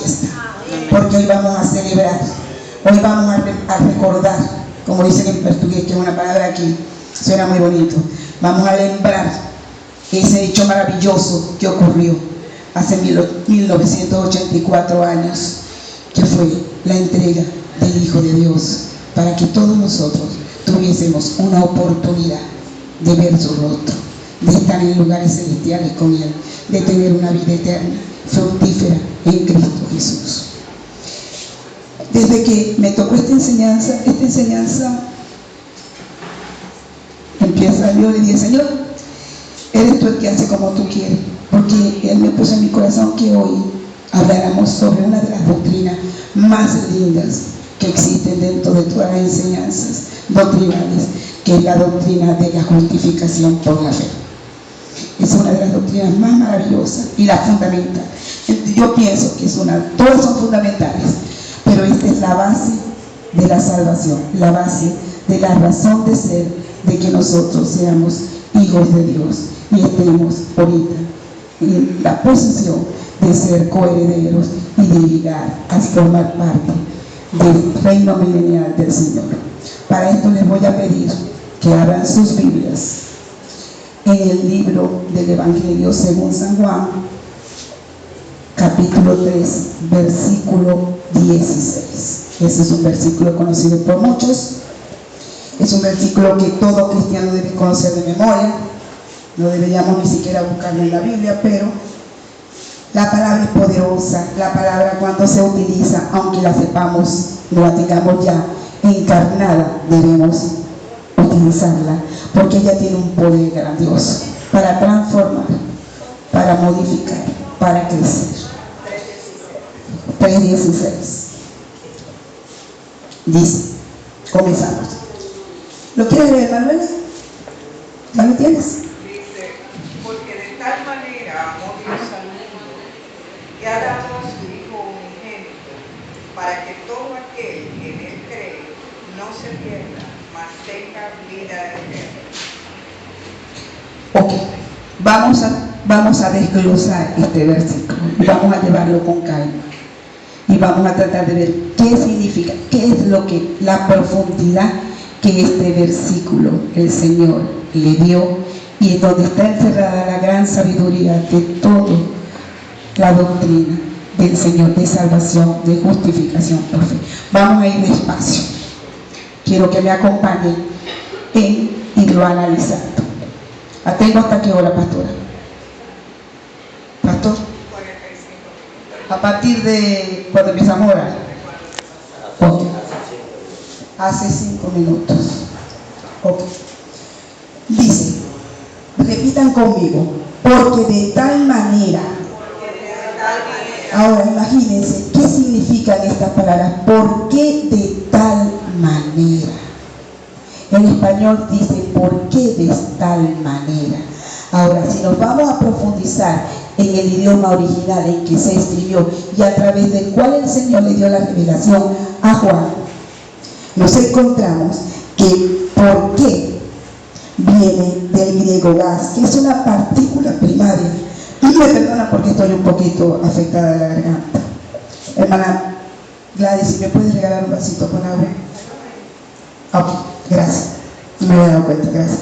fiesta, porque hoy vamos a celebrar, hoy vamos a recordar, como dicen en portugués, que es una palabra que suena muy bonito. Vamos a lembrar ese hecho maravilloso que ocurrió hace 1984 años, que fue la entrega del Hijo de Dios, para que todos nosotros tuviésemos una oportunidad de ver su rostro, de estar en lugares celestiales con Él, de tener una vida eterna, fructífera en Cristo Jesús. Desde que me tocó esta enseñanza empieza yo, le dije: Señor, eres tú el que hace como tú quieres, porque Él me puso en mi corazón que hoy habláramos sobre una de las doctrinas más lindas que existen dentro de todas las enseñanzas doctrinales, que es la doctrina de la justificación por la fe. Es una de las doctrinas más maravillosas y la fundamental. Yo pienso que todas son fundamentales, pero esta es la base de la salvación, la base de la razón de ser, de que nosotros seamos hijos de Dios y estemos ahorita en la posición de ser coherederos y de llegar a formar parte del reino milenial del Señor. Para esto les voy a pedir que abran sus Biblias en el libro del Evangelio según San Juan, capítulo 3, versículo 16. Ese es un versículo conocido por muchos. Es un versículo que todo cristiano debe conocer de memoria. No deberíamos ni siquiera buscarlo en la Biblia, pero la palabra es poderosa. La palabra, cuando se utiliza, aunque la sepamos, no la tengamos ya encarnada, debemos utilizarla, porque ella tiene un poder grandioso para transformar, para modificar, para crecer. 3:16 dice, comenzamos. ¿Lo quieres leer, Manuel? ¿Ya lo tienes? Dice: porque de tal manera amó Dios al mundo, que ha dado a su Hijo unigénito, para que todo aquel que en Él cree no se pierda, mas tenga vida eterna. Ok, vamos a desglosar este versículo y vamos a llevarlo con calma y vamos a tratar de ver qué significa, qué es lo que, la profundidad que este versículo el Señor le dio, y en donde está encerrada la gran sabiduría de toda la doctrina del Señor de salvación, de justificación por fe. Vamos a ir despacio. Quiero que me acompañen en irlo analizando. ¿Atengo hasta qué hora, pastora? Pastor, 45. a partir de cuando empezamos a orar. Ok. Hace 5 minutos. Ok. Dice, repitan conmigo, porque de tal manera. Ahora imagínense qué significan estas palabras. ¿Por qué de tal manera? En español dice, ¿por qué de tal manera? Ahora, si nos vamos a profundizar en el idioma original en que se escribió y a través del cual el Señor le dio la revelación a Juan, nos encontramos que ¿por qué? Viene del griego gas, que es una partícula primaria. Y me perdona porque estoy un poquito afectada de la garganta. Hermana Gladys, si me puedes regalar un vasito con agua. Ok, gracias. No me había dado cuenta, gracias.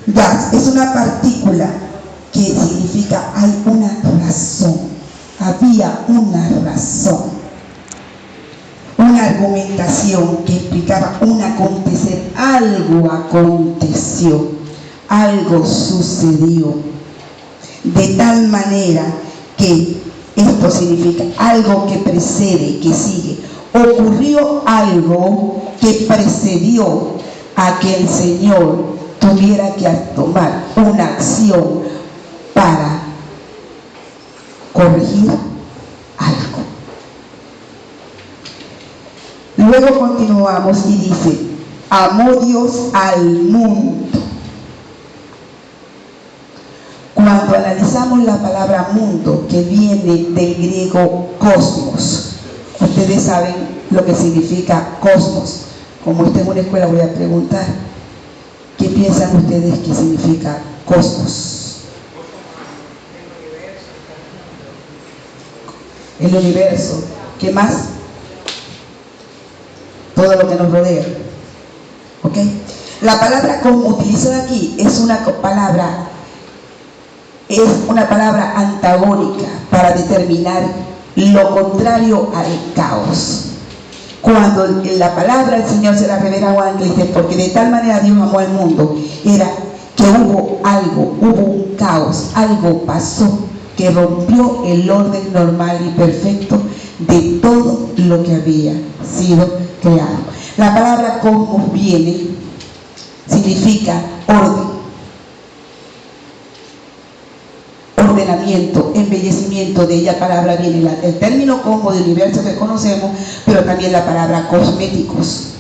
Gas es una partícula que significa hay una razón. Había una razón. Una argumentación que explicaba un acontecer. Algo aconteció. Algo sucedió. De tal manera que esto significa algo que precede, que sigue. Ocurrió algo que precedió a que el Señor tuviera que tomar una acción para corregir algo. Luego continuamos y dice, amó Dios al mundo. Cuando analizamos la palabra mundo, que viene del griego cosmos, ustedes saben lo que significa cosmos. Como estoy en una escuela, voy a preguntar, ¿qué piensan ustedes que significa cosmos? el universo, ¿qué más? Todo lo que nos rodea. ¿Ok? La palabra como utilizada aquí es una palabra antagónica para determinar lo contrario al caos. Cuando la palabra del Señor se la revela a Juan, que dice, porque de tal manera Dios amó al mundo, era que hubo un caos, algo pasó que rompió el orden normal y perfecto de todo lo que había sido creado. La palabra cosmos significa orden, ordenamiento, embellecimiento. De ella palabra viene el término cosmos del universo que conocemos, pero también la palabra cosméticos.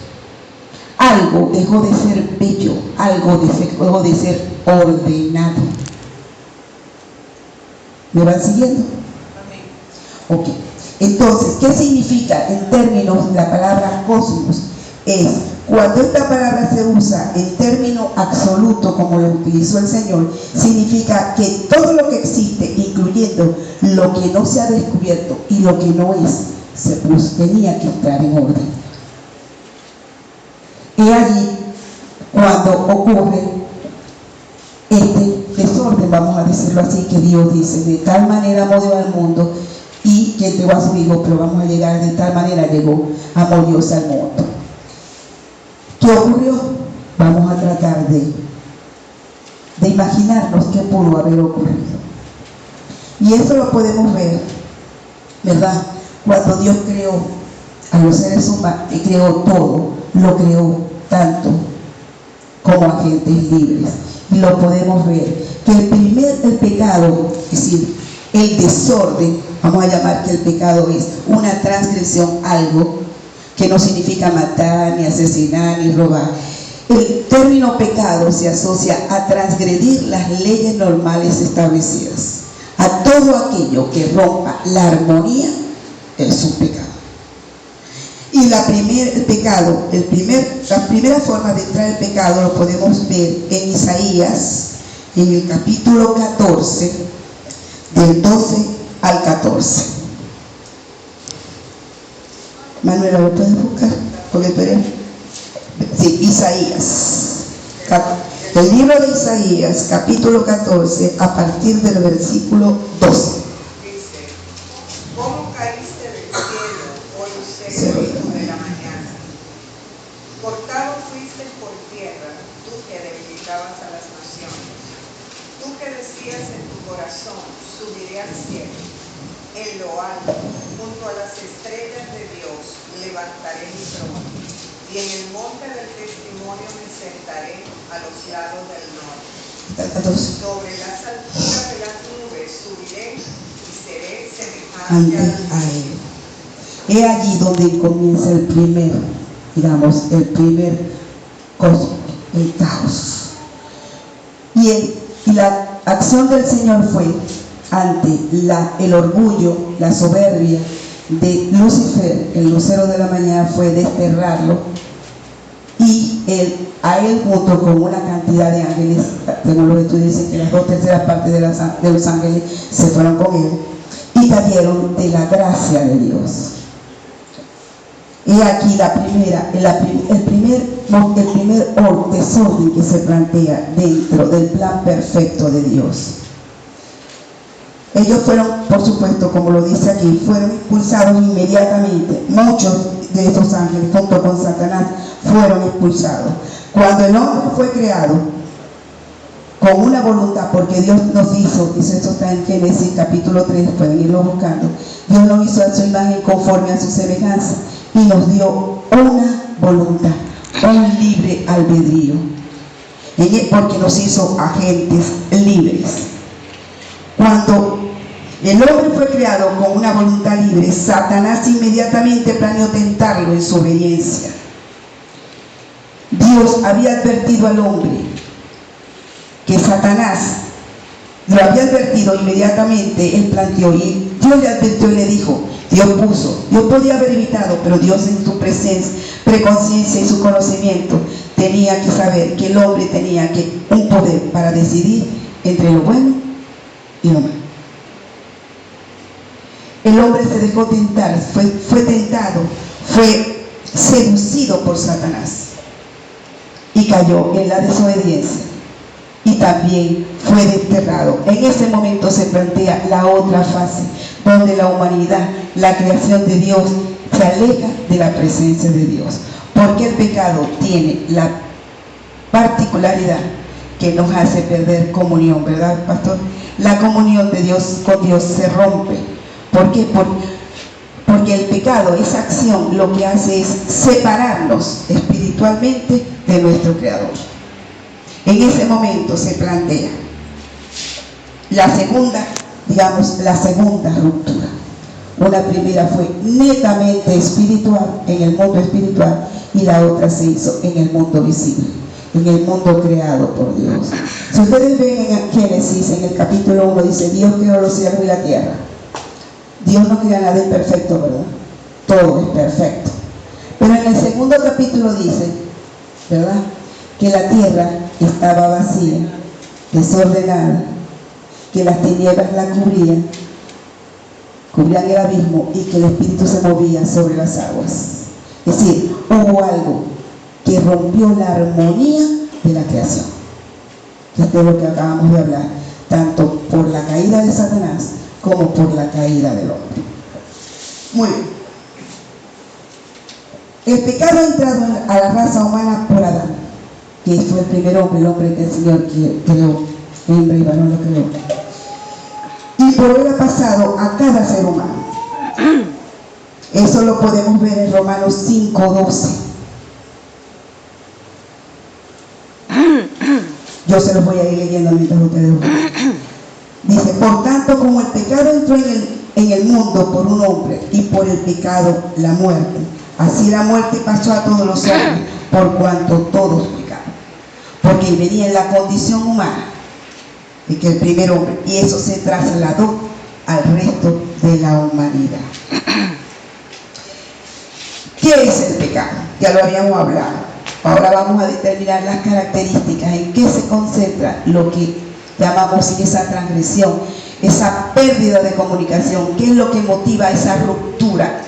Algo dejó de ser bello, algo dejó de ser ordenado. ¿Me van siguiendo? Ok. Entonces, ¿qué significa en términos la palabra cosmos? Es cuando esta palabra se usa en término absoluto, como lo utilizó el Señor, significa que todo lo que existe, incluyendo lo que no se ha descubierto y lo que no es, tenía que estar en orden. Y allí, cuando ocurre este desorden, vamos a decirlo así, que Dios dice, de tal manera amó Dios al mundo, y que entregó a su hijo, pero vamos a llegar, de tal manera llegó, amó Dios al mundo. ¿Qué ocurrió? Vamos a tratar de imaginarnos qué pudo haber ocurrido. Y eso lo podemos ver, ¿verdad? Cuando Dios creó a los seres humanos, y creó todo, lo creó tanto como agentes libres. Y lo podemos ver, que el pecado, es decir, el desorden, vamos a llamar que el pecado es una transgresión, algo que no significa matar, ni asesinar, ni robar. El término pecado se asocia a transgredir las leyes normales establecidas. A todo aquello que rompa la armonía es un pecado. Y la primera forma de entrar el pecado lo podemos ver en Isaías, en el capítulo 14, del 12 al 14. Manuela, ¿lo puedes buscar? Porque tú eres... Sí, Isaías. El libro de Isaías, capítulo 14, a partir del versículo 12. Dice, ¿cómo caíste del cielo, oh lucero de la mañana? Cortado fuiste por tierra, tú que debilitabas a las naciones. Tú que decías en tu corazón, subiré al cielo. En lo alto, junto a las estrellas de Dios, levantaré mi trono. Y en el monte del testimonio me sentaré a los lados del norte. Sobre las alturas de las nubes subiré y seré semejante a él. He allí donde comienza el primer cosmos, el caos. Y la acción del Señor fue ante el orgullo, la soberbia de Lucifer, el lucero de la mañana, fue desterrarlo, y a él junto con una cantidad de ángeles, según los estudios dicen que las 2/3 partes de los ángeles se fueron con él y cayeron de la gracia de Dios. Y aquí el primer desorden que se plantea dentro del plan perfecto de Dios. Ellos fueron, por supuesto, como lo dice aquí, fueron expulsados inmediatamente. Muchos de estos ángeles, junto con Satanás, fueron expulsados. Cuando el hombre fue creado con una voluntad, porque Dios nos hizo, eso está en Génesis capítulo 3, pueden irlo buscando, Dios nos hizo a su imagen conforme a su semejanza y nos dio una voluntad, un libre albedrío, porque nos hizo agentes libres. Cuando el hombre fue creado con una voluntad libre, Satanás inmediatamente planeó tentarlo en su obediencia. Dios había advertido al hombre que Satanás lo había advertido inmediatamente. Él planteó, y Dios le advirtió y le dijo, Dios podía haber evitado, pero Dios en su preconciencia y su conocimiento tenía que saber que el hombre tenía un poder para decidir entre lo bueno y lo malo. el hombre se dejó tentar, fue tentado, fue seducido por Satanás y cayó en la desobediencia y también fue desterrado. En ese momento se plantea la otra fase, donde la humanidad, la creación de Dios, se aleja de la presencia de Dios, porque el pecado tiene la particularidad que nos hace perder comunión, ¿verdad, pastor? La comunión de Dios con Dios se rompe. ¿Por qué? Porque el pecado, esa acción, lo que hace es separarnos espiritualmente de nuestro Creador. En ese momento se plantea la segunda ruptura. Una primera fue netamente espiritual, en el mundo espiritual, y la otra se hizo en el mundo visible, en el mundo creado por Dios. Si ustedes ven en Génesis, en el capítulo 1, dice: Dios creó los cielos y la tierra. Dios no crea nada imperfecto, ¿verdad? Todo es perfecto. Pero en el segundo capítulo dice, ¿verdad?, que la tierra estaba vacía, desordenada, que las tinieblas la cubrían el abismo, y que el Espíritu se movía sobre las aguas. Es decir, hubo algo que rompió la armonía de la creación. Esto es lo que acabamos de hablar, tanto por la caída de Satanás como por la caída del hombre. Muy bien. El pecado ha entrado a la raza humana por Adán, que fue el primer hombre, el hombre que el Señor creó, hembra y varón lo creó. Y por él ha pasado a cada ser humano. Eso lo podemos ver en Romanos 5:12. Yo se los voy a ir leyendo mientras ustedes buscan. Dice: por tanto, como el pecado entró en el mundo por un hombre, y por el pecado la muerte, así la muerte pasó a todos los hombres, por cuanto todos pecaron. Porque venía en la condición humana de que el primer hombre, y eso se trasladó al resto de la humanidad. ¿Qué es el pecado? Ya lo habíamos hablado. Ahora vamos a determinar las características, en qué se concentra lo que llamamos esa transgresión, esa pérdida de comunicación, qué es lo que motiva esa ruptura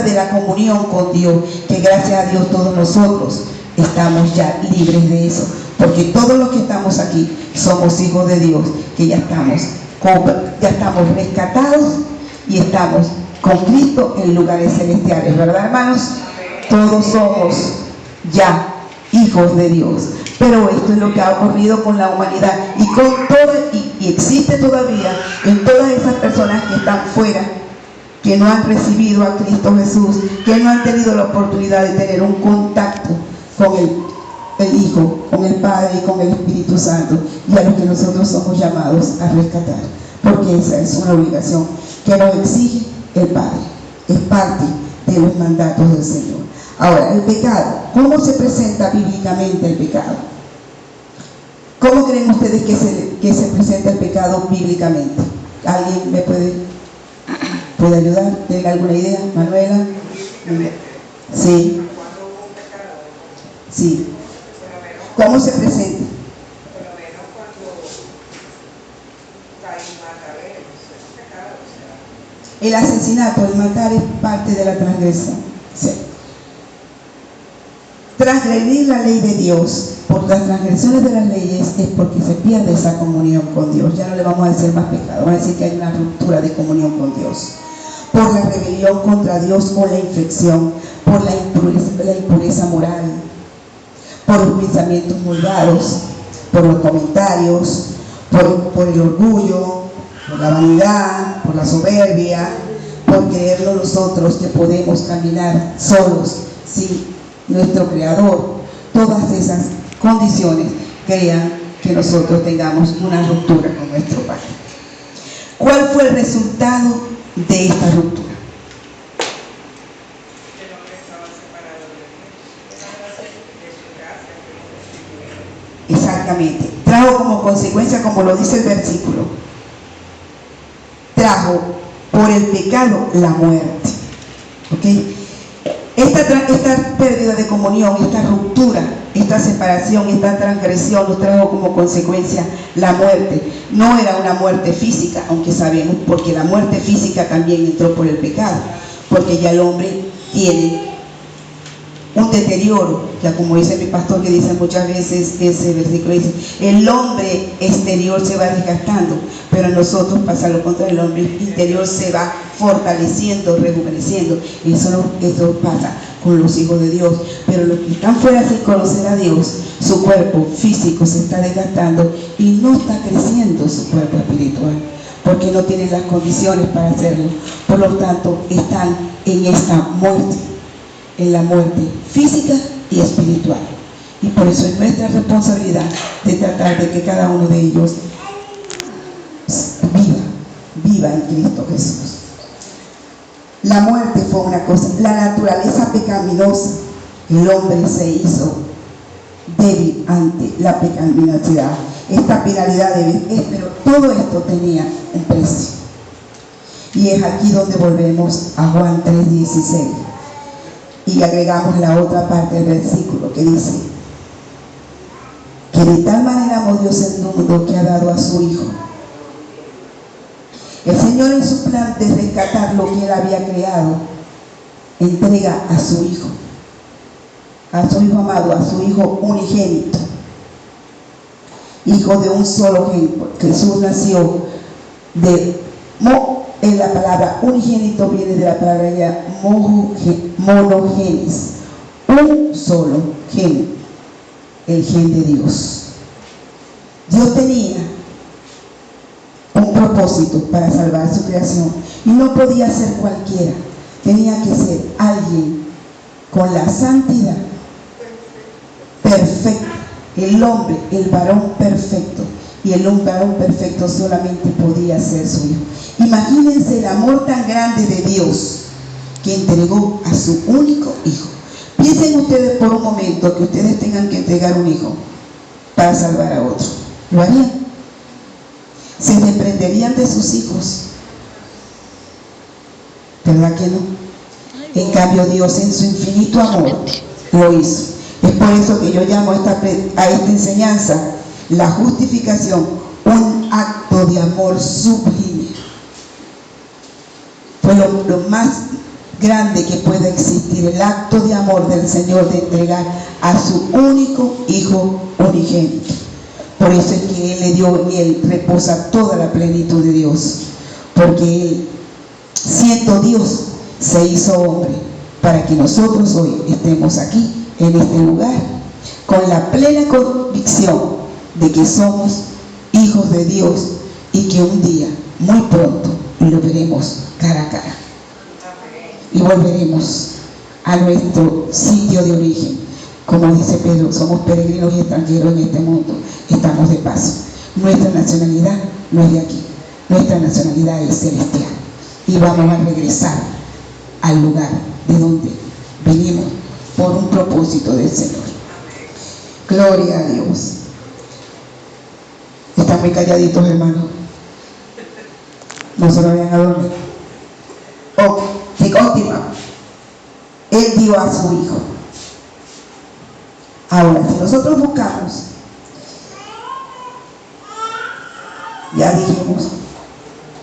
de la comunión con Dios, que gracias a Dios todos nosotros estamos ya libres de eso, porque todos los que estamos aquí somos hijos de Dios, que ya estamos rescatados y estamos con Cristo en lugares celestiales, ¿verdad, hermanos? Todos somos ya hijos de Dios. Pero esto es lo que ha ocurrido con la humanidad y existe todavía en todas esas personas que están fuera, que no han recibido a Cristo Jesús, que no han tenido la oportunidad de tener un contacto con el Hijo, con el Padre y con el Espíritu Santo, y a los que nosotros somos llamados a rescatar, porque esa es una obligación que nos exige el Padre, es parte de los mandatos del Señor. Ahora, el pecado, ¿cómo se presenta bíblicamente el pecado? ¿Cómo creen ustedes que se presenta el pecado bíblicamente? ¿Alguien me puede ayudar? ¿Tienen alguna idea? ¿Manuela? Sí. Sí. ¿Cómo se presenta? El asesinato, el matar, es parte de la transgresión. Sí. Transgredir la ley de Dios por las transgresiones de las leyes es porque se pierde esa comunión con Dios. Ya no le vamos a decir más pecado, vamos a decir que hay una ruptura de comunión con Dios. Por la rebelión contra Dios o la infección, por la impureza moral, por los pensamientos vulgares, por los comentarios, por el orgullo, por la vanidad, por la soberbia, por creernos nosotros que podemos caminar solos sin nuestro Creador. Todas esas condiciones crean que nosotros tengamos una ruptura con nuestro Padre. ¿Cuál fue el resultado de esta ruptura? El hombre estaba separado de Dios. Exactamente. Trajo como consecuencia, como lo dice el versículo, trajo por el pecado la muerte. ¿Ok? Esta pérdida de comunión, esta ruptura esta separación, esta transgresión nos trajo como consecuencia la muerte. No era una muerte física, aunque sabemos, porque la muerte física también entró por el pecado, porque ya el hombre tiene un deterioro, ya como dice mi pastor, que dice muchas veces ese versículo, dice, el hombre exterior se va desgastando, pero en nosotros pasa lo contrario, el hombre interior se va fortaleciendo, rejuveneciendo. Eso pasa con los hijos de Dios, pero los que están fuera sin conocer a Dios, su cuerpo físico se está desgastando y no está creciendo su cuerpo espiritual, porque no tienen las condiciones para hacerlo. Por lo tanto, están en esta muerte, en la muerte física y espiritual. Y por eso es nuestra responsabilidad de tratar de que cada uno de ellos viva en Cristo Jesús. La muerte fue una cosa, la naturaleza pecaminosa, el hombre se hizo débil ante la pecaminosidad, esta penalidad pero todo esto tenía un precio. Y es aquí donde volvemos a Juan 3:16 y agregamos la otra parte del versículo que dice que de tal manera amó Dios el mundo que ha dado a su Hijo. El Señor, en su plan de rescatar lo que Él había creado, entrega a su Hijo amado, a su Hijo unigénito, Hijo de un solo gen. Jesús nació en la palabra unigénito viene de la palabra monogenes, un solo gen, el gen de Dios. Dios tenía un propósito para salvar su creación y no podía ser cualquiera, tenía que ser alguien con la santidad perfecta, el hombre, el varón perfecto, y el varón perfecto solamente podía ser su Hijo. Imagínense el amor tan grande de Dios que entregó a su único Hijo. Piensen ustedes por un momento que ustedes tengan que entregar un hijo para salvar a otro. ¿Lo harían? ¿Se desprenderían de sus hijos? ¿Verdad que no? En cambio, Dios en su infinito amor lo hizo. Es por eso que yo llamo a esta enseñanza la justificación, un acto de amor sublime. Fue lo más grande que pueda existir, el acto de amor del Señor de entregar a su único Hijo unigénito. Por eso es que Él le dio en Él reposa toda la plenitud de Dios, porque Él, siendo Dios, se hizo hombre para que nosotros hoy estemos aquí en este lugar con la plena convicción de que somos hijos de Dios y que un día, muy pronto, lo veremos cara a cara y volveremos a nuestro sitio de origen. Como dice Pedro, somos peregrinos y extranjeros en este mundo, estamos de paso. Nuestra nacionalidad no es de aquí, nuestra nacionalidad es celestial y vamos a regresar al lugar de donde venimos por un propósito del Señor. Gloria a Dios. Están muy calladitos, hermanos. No se lo vayan a dormir. Ok, y continuamos. Él dio a su Hijo. Ahora, si nosotros buscamos, ya dijimos,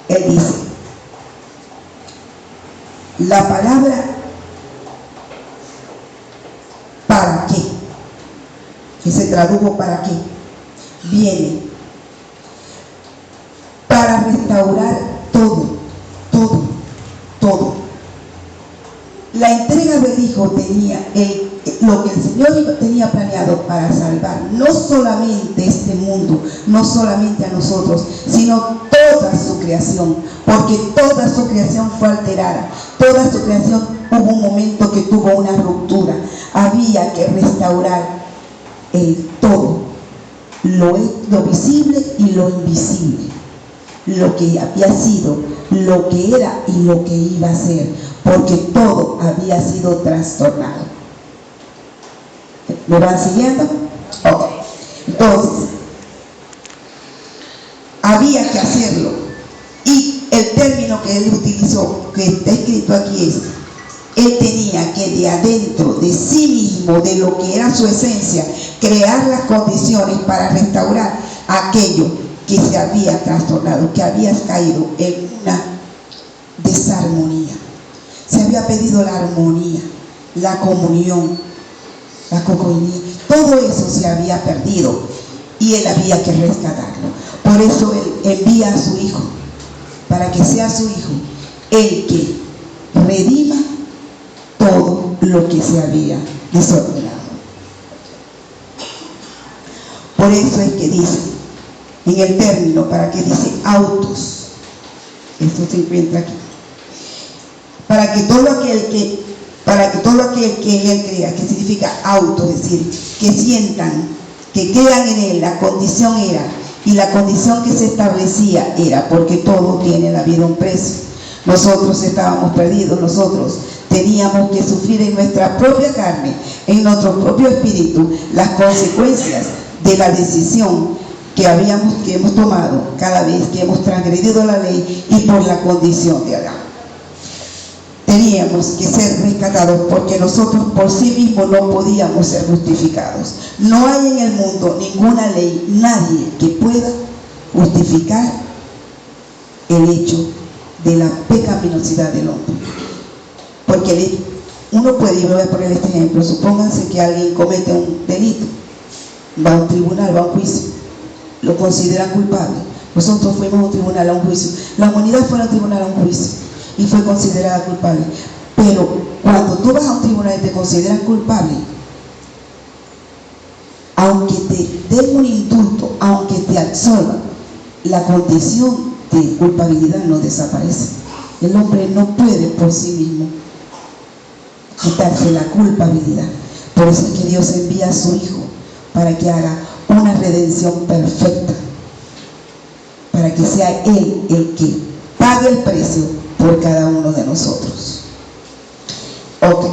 Él dice, la palabra ¿para qué? Que se tradujo ¿para qué? Viene para restaurar todo. La entrega del Hijo tenía lo que el Señor tenía planeado para salvar no solamente este mundo, no solamente a nosotros, sino toda su creación, porque toda su creación fue alterada, toda su creación hubo un momento que tuvo una ruptura. Había que restaurar todo, lo visible y lo invisible, lo que había sido, lo que era y lo que iba a ser, porque todo había sido trastornado. ¿Me van siguiendo? Ok. Entonces, había que hacerlo. Y el término que él utilizó, que está escrito aquí, es: él tenía tenía que de adentro, de sí mismo, de lo que era su esencia, crear las condiciones para restaurar aquello que se había trastornado, que había caído en una desarmonía. Se había pedido la armonía, la comunión, la cocoinía. Todo eso se había perdido y él había que rescatarlo. Por eso él envía a su hijo, para que sea su hijo el que redima todo lo que se había desordenado. Por eso es que dice, en el término, para que dice autos, esto se encuentra aquí, para que todo aquel que en él crea, que significa auto, es decir, que sientan, que crean en él, la condición era, y la condición que se establecía era, porque todo tiene en la vida un precio. Nosotros estábamos perdidos, nosotros teníamos que sufrir en nuestra propia carne, en nuestro propio espíritu, las consecuencias de la decisión que hemos tomado cada vez que hemos transgredido la ley y por la condición de Adán. Teníamos que ser rescatados porque nosotros por sí mismos no podíamos ser justificados. No hay en el mundo ninguna ley, nadie que pueda justificar el hecho de la pecaminosidad del hombre. Porque uno puede, y voy a poner este ejemplo, supónganse que alguien comete un delito, va a un tribunal, va a un juicio, lo consideran culpable. Nosotros fuimos a un tribunal, a un juicio, la humanidad fue a un tribunal, a un juicio y fue considerada culpable. Pero cuando tú vas a un tribunal y te consideran culpable, aunque te den un indulto, aunque te absolvan, la condición de culpabilidad no desaparece. El hombre no puede por sí mismo quitarse la culpabilidad. Por eso es que Dios envía a su Hijo para que haga una redención perfecta, para que sea Él el que pague el precio por cada uno de nosotros. Ok.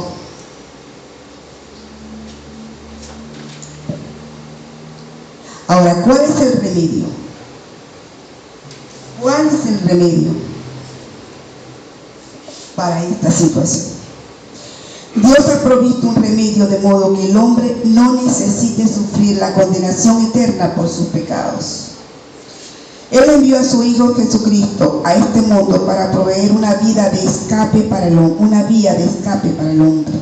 Ahora, ¿cuál es el remedio? ¿Cuál es el remedio para esta situación? Dios ha provisto un remedio de modo que el hombre no necesite sufrir la condenación eterna por sus pecados. Él envió a su Hijo Jesucristo a este mundo para proveer una vida de escape para el hombre, una vía de escape para el hombre.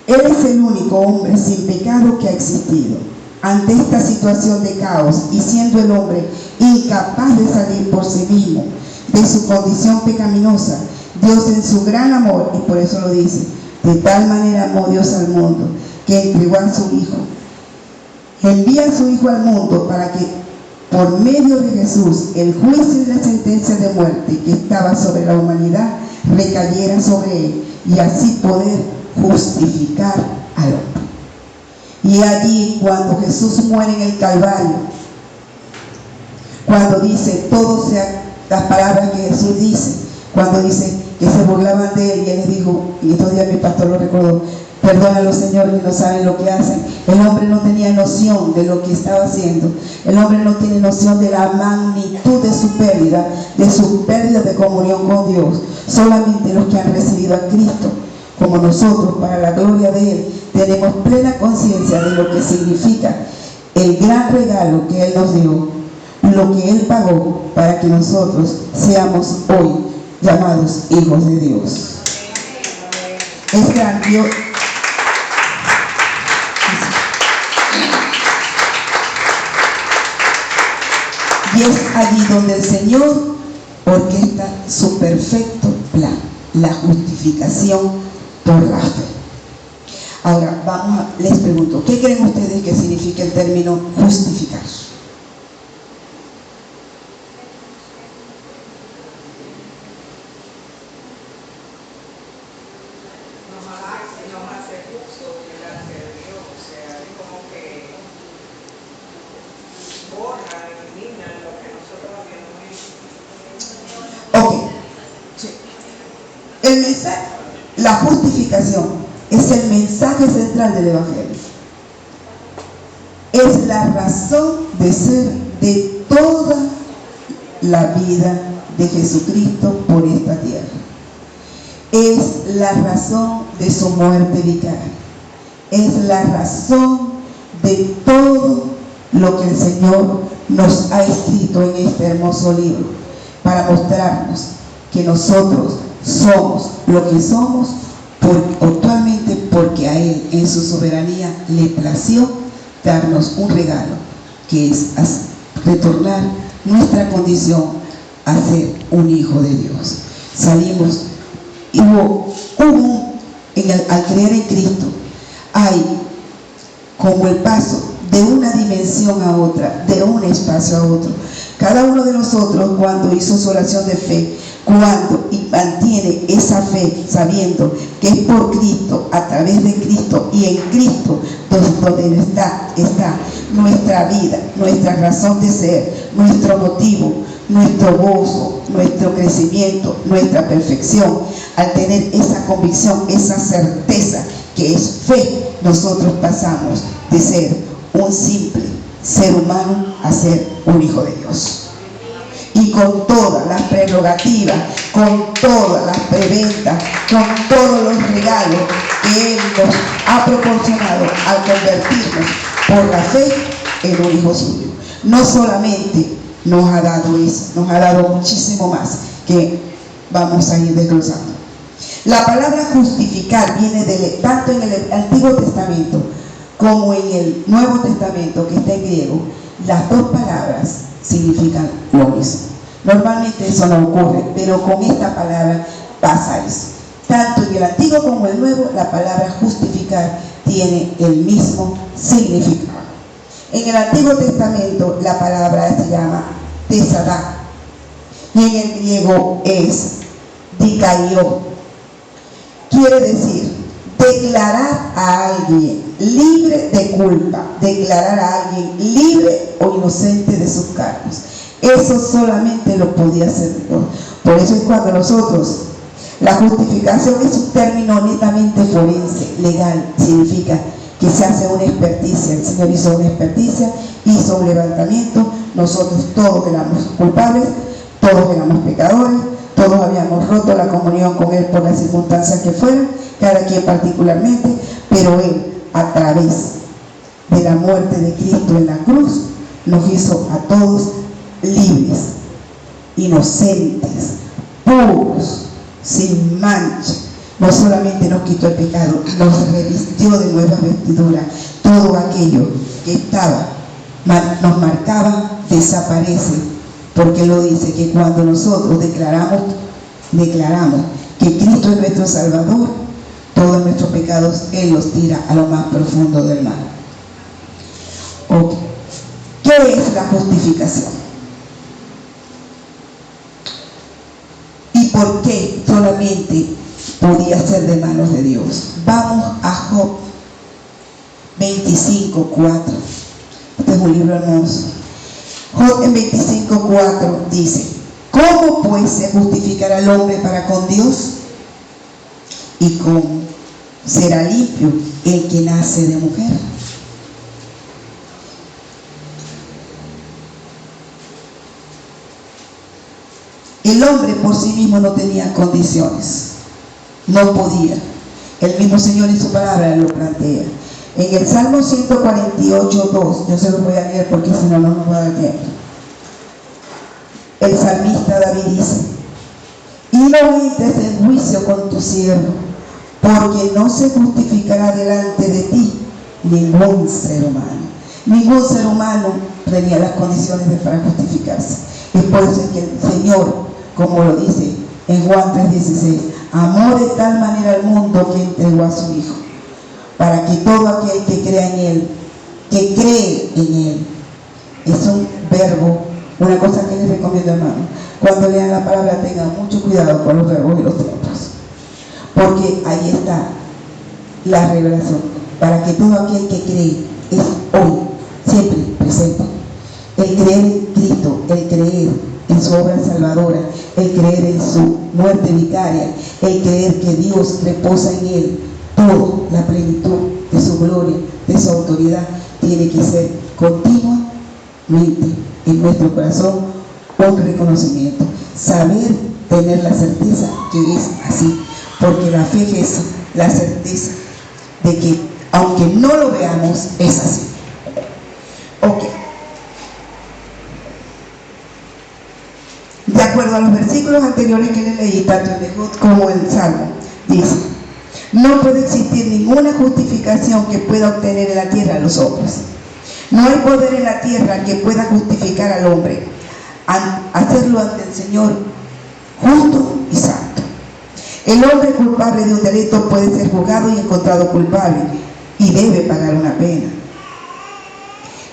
Él es el único hombre sin pecado que ha existido. Ante esta situación de caos y siendo el hombre incapaz de salir por sí mismo de su condición pecaminosa, Dios en su gran amor, y por eso lo dice, de tal manera amó Dios al mundo que entregó a su Hijo. Envía a su Hijo al mundo para que por medio de Jesús el juicio y la sentencia de muerte que estaba sobre la humanidad recayera sobre él y así poder justificar al hombre. Y allí cuando Jesús muere en el Calvario, cuando dice todo sea, las palabras que Jesús dice, cuando dice que se burlaban de él y él les dijo, y estos días mi pastor lo recordó, perdónalo Señor que no saben lo que hacen. El hombre no tenía noción de lo que estaba haciendo. El hombre no tiene noción de la magnitud de su pérdida de comunión con Dios. Solamente los que han recibido a Cristo, como nosotros, para la gloria de Él, tenemos plena conciencia de lo que significa el gran regalo que Él nos dio, lo que Él pagó para que nosotros seamos hoy llamados hijos de Dios. Es grandioso. Y es allí donde el Señor orquesta su perfecto plan, la justificación por la fe. Ahora, les pregunto, ¿qué creen ustedes que significa el término justificar? El mensaje, la justificación es el mensaje central del Evangelio. Es la razón de ser de toda la vida de Jesucristo por esta tierra. es la razón de su muerte vicaria. Es la razón de todo lo que el Señor nos ha escrito en este hermoso libro, para mostrarnos que nosotros somos lo que somos actualmente porque a Él en su soberanía le plació darnos un regalo, que es retornar nuestra condición a ser un hijo de Dios. Salimos y al creer en Cristo hay como el paso de una dimensión a otra, de un espacio a otro. Cada uno de nosotros, cuando hizo su oración de fe, cuando mantiene esa fe sabiendo que es por Cristo, a través de Cristo y en Cristo donde está nuestra vida, nuestra razón de ser, nuestro motivo, nuestro gozo, nuestro crecimiento, nuestra perfección. Al tener esa convicción, esa certeza que es fe, nosotros pasamos de ser un simple ser humano a ser un hijo de Dios. Y con todas las prerrogativas, con todas las preventas, con todos los regalos que Él nos ha proporcionado al convertirnos por la fe en un hijo suyo. No solamente nos ha dado eso, nos ha dado muchísimo más que vamos a ir desglosando. La palabra justificar viene tanto en el Antiguo Testamento como en el Nuevo Testamento, que está en griego. Las dos palabras significan lo mismo. Normalmente eso no ocurre, pero con esta palabra pasa eso. Tanto en el Antiguo como en el Nuevo, la palabra justificar tiene el mismo significado. En el Antiguo Testamento la palabra se llama tesadá, y en el griego es dikaio. Quiere decir declarar a alguien libre de culpa, declarar a alguien libre o inocente de sus cargos. Eso solamente lo podía hacer Dios. Por eso es cuando nosotros, la justificación es un término netamente forense, legal, significa que se hace una experticia. El Señor hizo una experticia, hizo un levantamiento. Nosotros todos éramos culpables, todos éramos pecadores, todos habíamos roto la comunión con Él por las circunstancias que fueran, cada quien particularmente, pero Él, a través de la muerte de Cristo en la cruz, nos hizo a todos libres, inocentes, puros, sin mancha. No solamente nos quitó el pecado, nos revistió de nuevas vestiduras. Todo aquello que nos marcaba desaparece, porque lo dice que cuando nosotros declaramos que Cristo es nuestro Salvador, todos nuestros pecados Él los tira a lo más profundo del mar. Okay. ¿Qué es la justificación? ¿Y por qué solamente podía ser de manos de Dios? Vamos a Job 25:4. Este es un libro hermoso. Job en 25:4 dice: ¿cómo pues se justificará el hombre para con Dios? ¿Y cómo será limpio el que nace de mujer? El hombre por sí mismo no tenía condiciones, no podía. El mismo Señor en su palabra lo plantea. En el Salmo 148:2, yo se lo voy a leer porque si no, no nos va a dar tiempo. El salmista David dice: y no entres en juicio con tu siervo, porque no se justificará delante de ti ningún ser humano. Ningún ser humano tenía las condiciones para justificarse. Es por eso que el Señor, como lo dice en Juan 3:16, amó de tal manera al mundo que entregó a su Hijo, para que todo aquel que crea en Él, que cree en Él, es un verbo, una cosa que les recomiendo, hermano, cuando lean la palabra tengan mucho cuidado con los verbos y los tiempos, porque ahí está la revelación, para que todo aquel que cree, es hoy, siempre presente, el creer en Cristo, el creer en su obra salvadora, el creer en su muerte vicaria, el creer que Dios reposa en Él, toda la plenitud de su gloria, de su autoridad, tiene que ser continuamente en nuestro corazón un reconocimiento, saber, tener la certeza que es así, porque la fe es eso, la certeza de que aunque no lo veamos, es así. Ok. De acuerdo a los versículos anteriores que le leí, tanto el de Job como el Salmo, dice: no puede existir ninguna justificación que pueda obtener en la tierra a los hombres. No hay poder en la tierra que pueda justificar al hombre, hacerlo ante el Señor justo y santo. El hombre culpable de un delito puede ser juzgado y encontrado culpable y debe pagar una pena.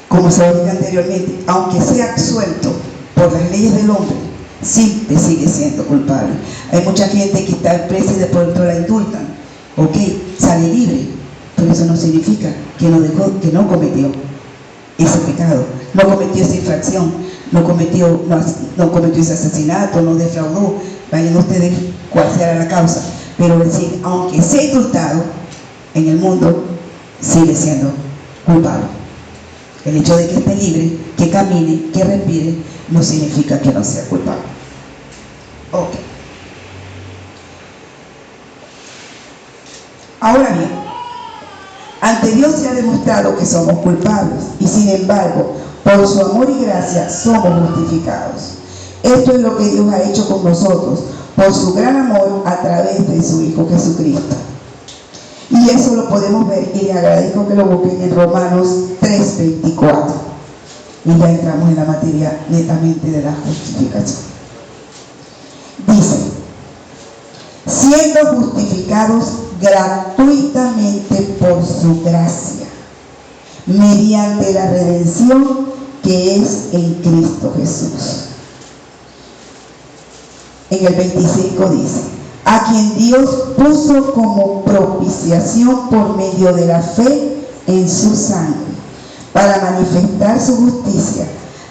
Como se lo dije anteriormente, aunque sea absuelto por las leyes del hombre, siempre sigue siendo culpable. Hay mucha gente que está presa y de pronto la indultan, ok, sale libre, pero eso no significa que no cometió ese pecado, no cometió esa infracción, no cometió ese asesinato, no defraudó. Vayan ustedes cuál será la causa, pero decir, aunque sea indultado en el mundo, sigue siendo culpable. El hecho de que esté libre, que camine, que respire, no significa que no sea culpable. Ok. Ahora bien, ante Dios se ha demostrado que somos culpables y sin embargo, por su amor y gracia somos justificados. Esto es lo que Dios ha hecho con nosotros, por su gran amor a través de su Hijo Jesucristo. Y eso lo podemos ver, y le agradezco que lo busquen en Romanos 3:24. Y ya entramos en la materia netamente de la justificación. Dice: siendo justificados gratuitamente por su gracia, mediante la redención que es en Cristo Jesús. En el 25 dice: a quien Dios puso como propiciación por medio de la fe en su sangre, para manifestar su justicia,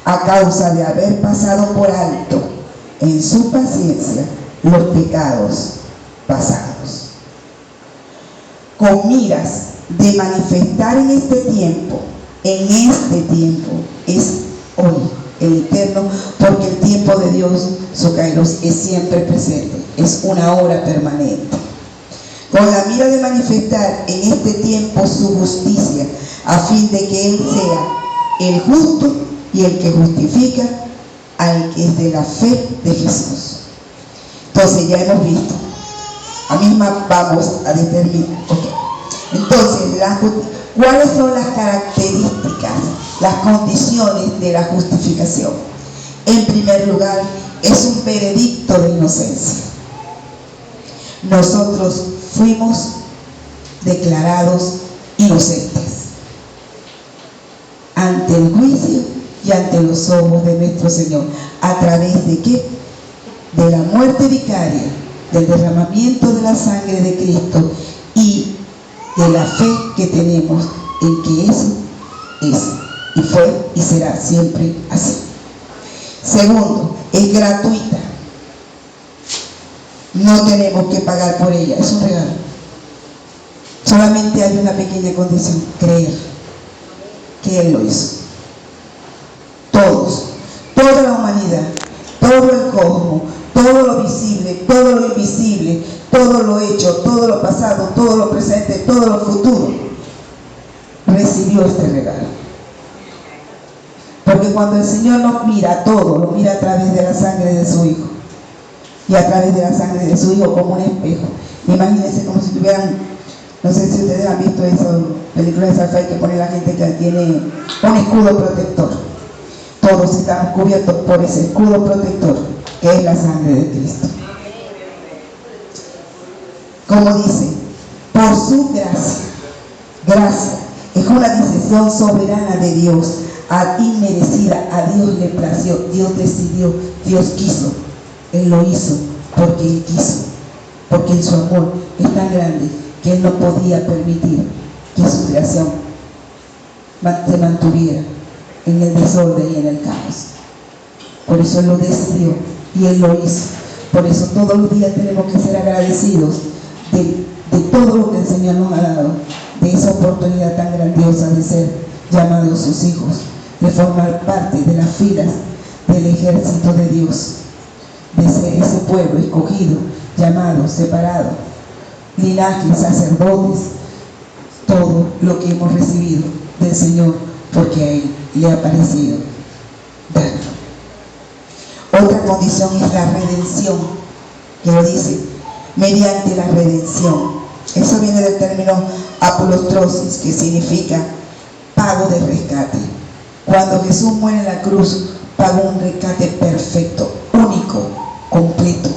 a causa de haber pasado por alto en su paciencia los pecados pasados. Con miras de manifestar en este tiempo, es hoy, el eterno, porque el tiempo de Dios, su kairos, es siempre presente, es una hora permanente. Con la mira de manifestar en este tiempo su justicia, a fin de que Él sea el justo y el que justifica al que es de la fe de Jesús. Entonces ya hemos visto, a misma vamos a determinar, okay. Entonces, ¿cuáles son las características, las condiciones de la justificación? En primer lugar, es un veredicto de inocencia. Nosotros fuimos declarados inocentes ante el juicio y ante los ojos de nuestro Señor. ¿A través de qué? De la muerte vicaria, del derramamiento de la sangre de Cristo y de la fe que tenemos en que eso es y fue y será siempre así. Segundo, es gratuita. No tenemos que pagar por ella, es un regalo. Solamente hay una pequeña condición: creer que Él lo hizo. Todos, toda la humanidad, todo el cosmos, todo lo visible, todo lo invisible, todo lo hecho, todo lo pasado, todo lo presente, todo lo futuro, recibió este regalo. Porque cuando el Señor nos mira todo, lo mira a través de la sangre de su Hijo. Y a través de la sangre de su Hijo como un espejo. Imagínense como si tuvieran, no sé si ustedes han visto esas películas de sci-fi que pone la gente que tiene un escudo protector. Todos estamos cubiertos por ese escudo protector que es la sangre de Cristo. Como dice, por su gracia. Gracia es una decisión soberana de Dios, inmerecida. A Dios le plació, Dios decidió, Dios quiso. Él lo hizo porque Él quiso, porque en su amor es tan grande que Él no podía permitir que su creación se mantuviera en el desorden y en el caos. Por eso Él lo decidió y Él lo hizo. Por eso todos los días tenemos que ser agradecidos de todo lo que el Señor nos ha dado, de esa oportunidad tan grandiosa de ser llamados sus hijos, de formar parte de las filas del ejército de Dios, de ser ese pueblo escogido, llamado, separado linajes, sacerdotes, todo lo que hemos recibido del Señor, porque a Él le ha parecido darlo. Otra condición es la redención, que lo dice, mediante la redención. Eso viene del término apolostrosis, que significa pago de rescate. Cuando Jesús muere en la cruz, pagó un rescate perfecto, único, completo.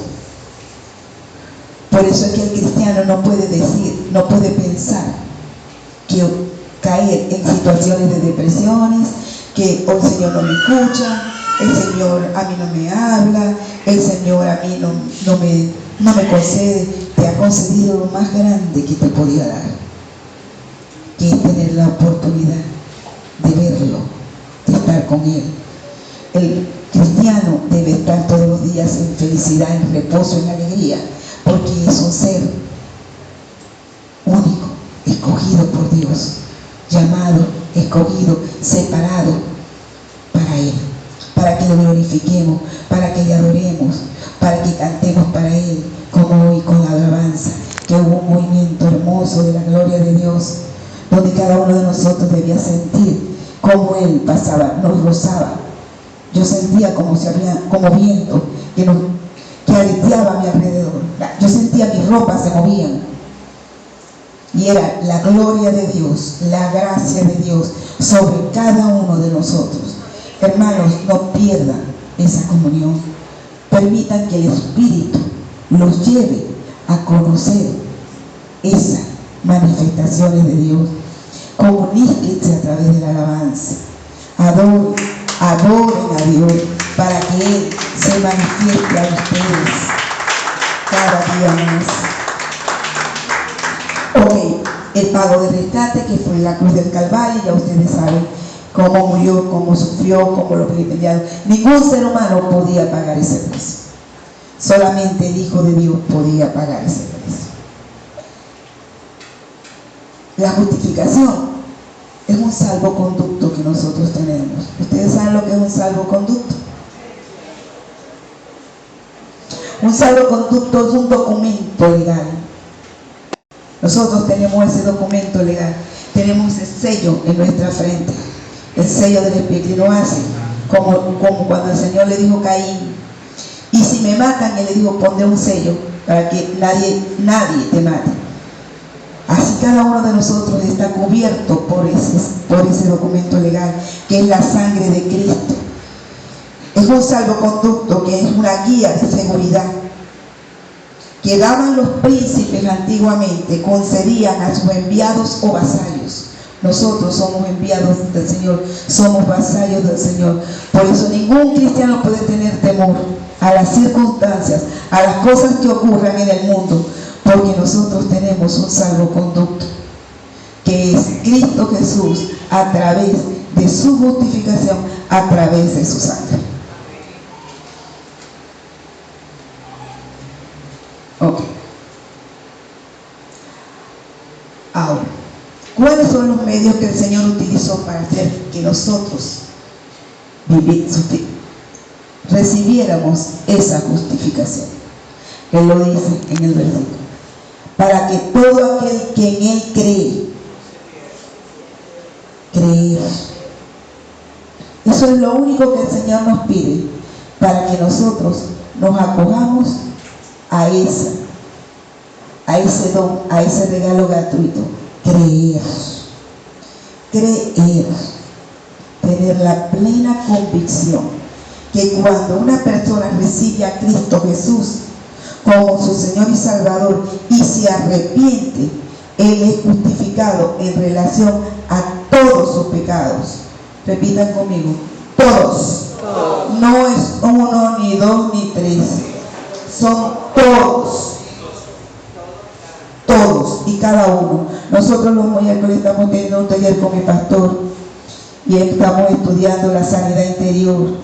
Por eso es que el cristiano no puede decir, no puede pensar que caer en situaciones de depresiones, que el Señor no me escucha, el Señor a mí no me habla, el Señor a mí no me concede. Te ha concedido lo más grande que te podía dar, que es tener la oportunidad de verlo, de estar con Él. El cristiano debe estar todos los días en felicidad, en reposo, en alegría, porque es un ser único, escogido por Dios, llamado, escogido, separado para Él, para que lo glorifiquemos, para que le adoremos, para que cantemos para Él, como hoy con la alabanza, que hubo un movimiento hermoso de la gloria de Dios, donde cada uno de nosotros debía sentir cómo Él pasaba, nos rozaba. Yo sentía como viento que aleteaba a mi alrededor. Yo sentía mis ropas se movían. Y era la gloria de Dios, la gracia de Dios sobre cada uno de nosotros. Hermanos, no pierdan esa comunión. Permitan que el Espíritu los lleve a conocer esas manifestaciones de Dios. Comuníquense a través de la alabanza. Adoren a Dios para que Él se manifieste a ustedes cada día más. Ok, el pago de rescate, que fue la cruz del Calvario, ya ustedes saben cómo murió, cómo sufrió, cómo lo vilipendiaron. Ningún ser humano podía pagar ese precio. Solamente el Hijo de Dios podía pagar ese precio. La justificación es un salvoconducto que nosotros tenemos. ¿Ustedes saben lo que es un salvoconducto? Un salvoconducto es un documento legal. Nosotros tenemos ese documento legal. Tenemos ese sello en nuestra frente. El sello del Espíritu. Y lo hace como cuando el Señor le dijo a Caín: y si me matan, Él le dijo: pondré un sello para que nadie te mate. Así cada uno de nosotros está cubierto por ese documento legal, que es la sangre de Cristo. Es un salvoconducto, que es una guía de seguridad que daban los príncipes antiguamente, concedían a sus enviados o vasallos. Nosotros somos enviados del Señor, somos vasallos del Señor. Por eso ningún cristiano puede tener temor a las circunstancias, a las cosas que ocurran en el mundo, porque nosotros tenemos un salvoconducto, que es Cristo Jesús, a través de su justificación, a través de su sangre. Ok. Ahora, ¿cuáles son los medios que el Señor utilizó para hacer que nosotros recibiéramos esa justificación? Él lo dice en el versículo: para que todo aquel que en Él cree. Eso es lo único que el Señor nos pide, para que nosotros nos acojamos a ese don, a ese regalo gratuito. Creer, tener la plena convicción que cuando una persona recibe a Cristo Jesús como su Señor y Salvador y se arrepiente, Él es justificado en relación a todos sus pecados. Repitan conmigo: todos. No es uno, ni dos, ni tres. Son todos. Todos y cada uno. Nosotros los miércoles estamos teniendo un taller con mi pastor y estamos estudiando la sanidad interior.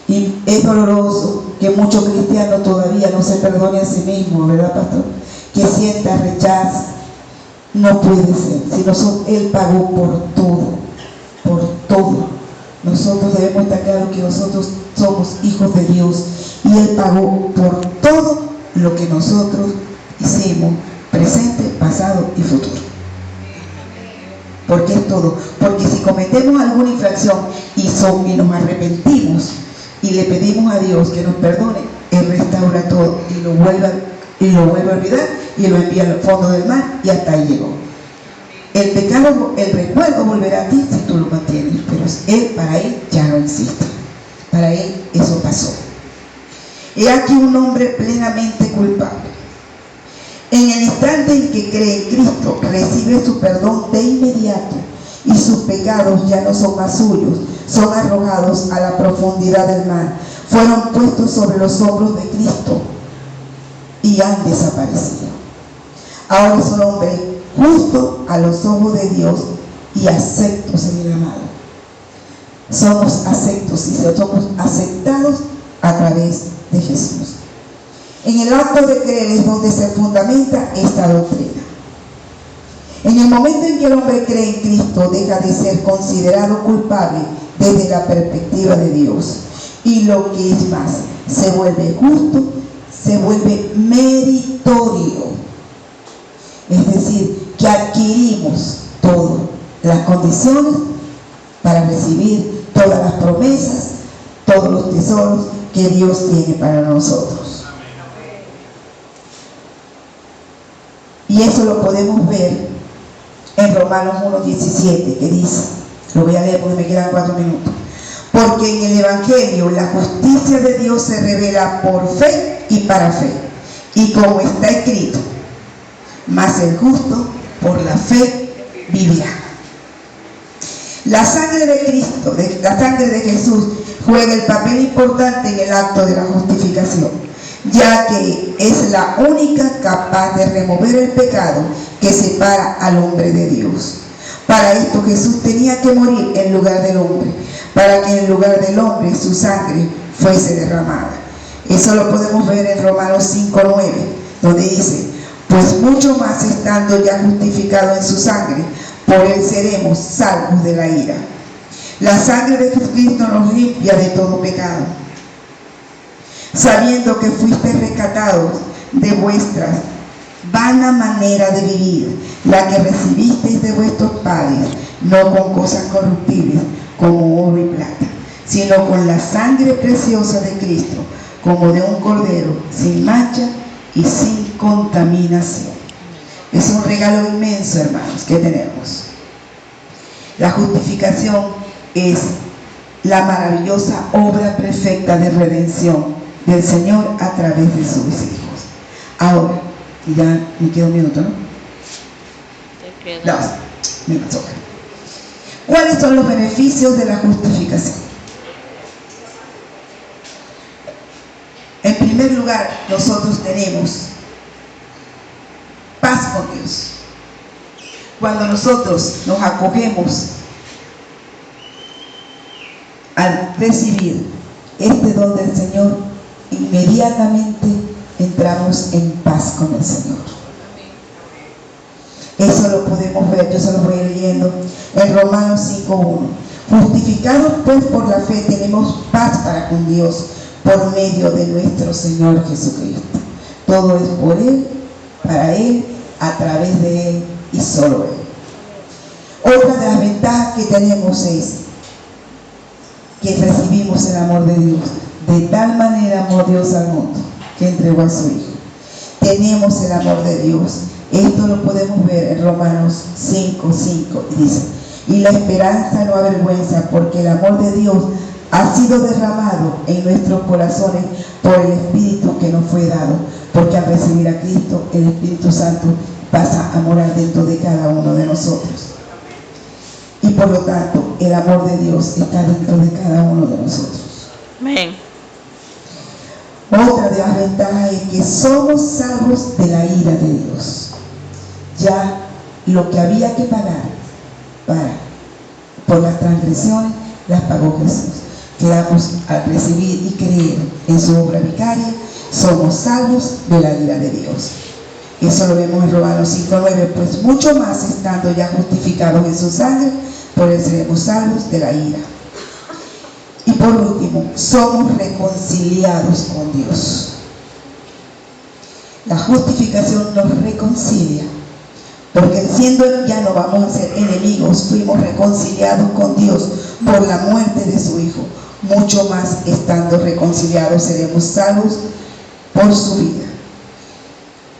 Y es doloroso que muchos cristianos todavía no se perdonen a sí mismos, ¿verdad, pastor? Que sienta rechazo. No puede ser. Si Él pagó por todo. Nosotros debemos estar claros que nosotros somos hijos de Dios y Él pagó por todo lo que nosotros hicimos presente, pasado y futuro. Porque es todo. Porque si cometemos alguna infracción y nos arrepentimos y le pedimos a Dios que nos perdone, Él restaura todo y lo vuelve a olvidar y lo envía al fondo del mar y hasta ahí llegó. El pecado, el recuerdo volverá a ti si tú lo mantienes, pero para Él ya no existe. Para Él eso pasó. He aquí un hombre plenamente culpable. En el instante en que cree en Cristo, recibe su perdón de inmediato y sus pecados ya no son más suyos, son arrojados a la profundidad del mar. Fueron puestos sobre los hombros de Cristo y han desaparecido. Ahora es un hombre justo a los ojos de Dios y aceptos en el amado. Somos aceptos y somos aceptados a través de Jesús. En el acto de creer es donde se fundamenta esta doctrina. En el momento en que el hombre cree en Cristo, deja de ser considerado culpable desde la perspectiva de Dios. Y lo que es más, se vuelve justo, se vuelve meritorio. Es decir, que adquirimos todas las condiciones para recibir todas las promesas, todos los tesoros que Dios tiene para nosotros. Y eso lo podemos ver en Romanos 1:17, que dice, lo voy a leer porque me quedan 4 minutos. Porque en el Evangelio la justicia de Dios se revela por fe y para fe. Y como está escrito, mas el justo por la fe vivirá. La sangre de Cristo, la sangre de Jesús, juega el papel importante en el acto de la justificación, ya que es la única capaz de remover el pecado que separa al hombre de Dios. Para esto Jesús tenía que morir en lugar del hombre, para que en lugar del hombre su sangre fuese derramada. Eso lo podemos ver en Romanos 5:9, donde dice, pues mucho más estando ya justificado en su sangre, por él seremos salvos de la ira. La sangre de Jesucristo nos limpia de todo pecado, sabiendo que fuiste rescatados de vuestra vana manera de vivir, la que recibisteis de vuestros padres, no con cosas corruptibles como oro y plata, sino con la sangre preciosa de Cristo, como de un cordero sin mancha y sin contaminación. Es un regalo inmenso, hermanos, que tenemos. La justificación es la maravillosa obra perfecta de redención del Señor a través de sus hijos. Ahora, ya me queda un minuto, ¿no? Te queda. 2 minutos. ¿Cuáles son los beneficios de la justificación? En primer lugar, nosotros tenemos paz con Dios. Cuando nosotros nos acogemos al recibir este don del Señor, inmediatamente entramos en paz con el Señor. Eso lo podemos ver, yo se lo voy leyendo en Romanos 5:1. Justificados pues por la fe tenemos paz para con Dios por medio de nuestro Señor Jesucristo. Todo es por Él, para Él, a través de Él y solo Él. Otra de las ventajas que tenemos es que recibimos el amor de Dios. De tal manera amó Dios al mundo que entregó a su Hijo. Tenemos el amor de Dios. Esto lo podemos ver en Romanos 5:5 y dice, y la esperanza no avergüenza, porque el amor de Dios ha sido derramado en nuestros corazones por el Espíritu que nos fue dado, porque al recibir a Cristo, el Espíritu Santo pasa a morar dentro de cada uno de nosotros. Y por lo tanto, el amor de Dios está dentro de cada uno de nosotros. Amén. Otra de las ventajas es que somos salvos de la ira de Dios. Ya lo que había que pagar por las transgresiones, las pagó Jesús. Quedamos al recibir y creer en su obra vicaria, somos salvos de la ira de Dios. Eso lo vemos en Romanos 5:9, pues mucho más estando ya justificados en su sangre, por él seremos salvos de la ira. Y por último, somos reconciliados con Dios. La justificación nos reconcilia, porque siendo ya no vamos a ser enemigos, fuimos reconciliados con Dios por la muerte de su Hijo. Mucho más, estando reconciliados, seremos salvos por su vida.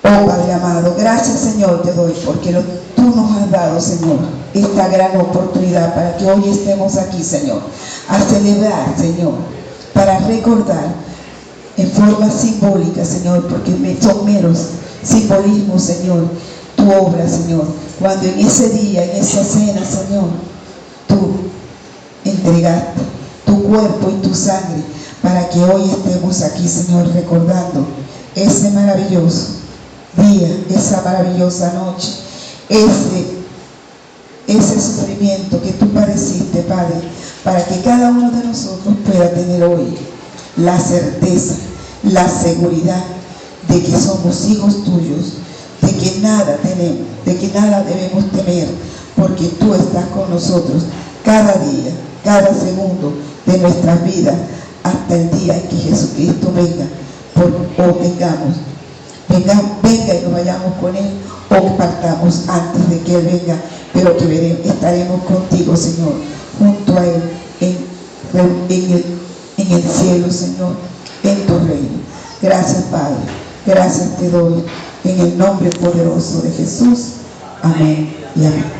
Oh Padre amado, gracias Señor te doy, porque tú nos has dado, Señor, esta gran oportunidad para que hoy estemos aquí, Señor, a celebrar, Señor, para recordar en forma simbólica, Señor, porque son meros simbolismos, Señor, tu obra, Señor, cuando en ese día, en esa cena, Señor, tú entregaste tu cuerpo y tu sangre para que hoy estemos aquí, Señor, recordando ese maravilloso día, esa maravillosa noche, ese sufrimiento que tú padeciste, Padre, para que cada uno de nosotros pueda tener hoy la certeza, la seguridad de que somos hijos tuyos, de que nada tenemos, de que nada debemos temer, porque tú estás con nosotros cada día, cada segundo de nuestras vidas, hasta el día en que Jesucristo venga, venga y nos vayamos con Él, o partamos antes de que Él venga, pero que estaremos contigo, Señor, junto a Él, en el cielo, Señor, en tu reino. Gracias, Padre, gracias te doy, en el nombre poderoso de Jesús. Amén y amén.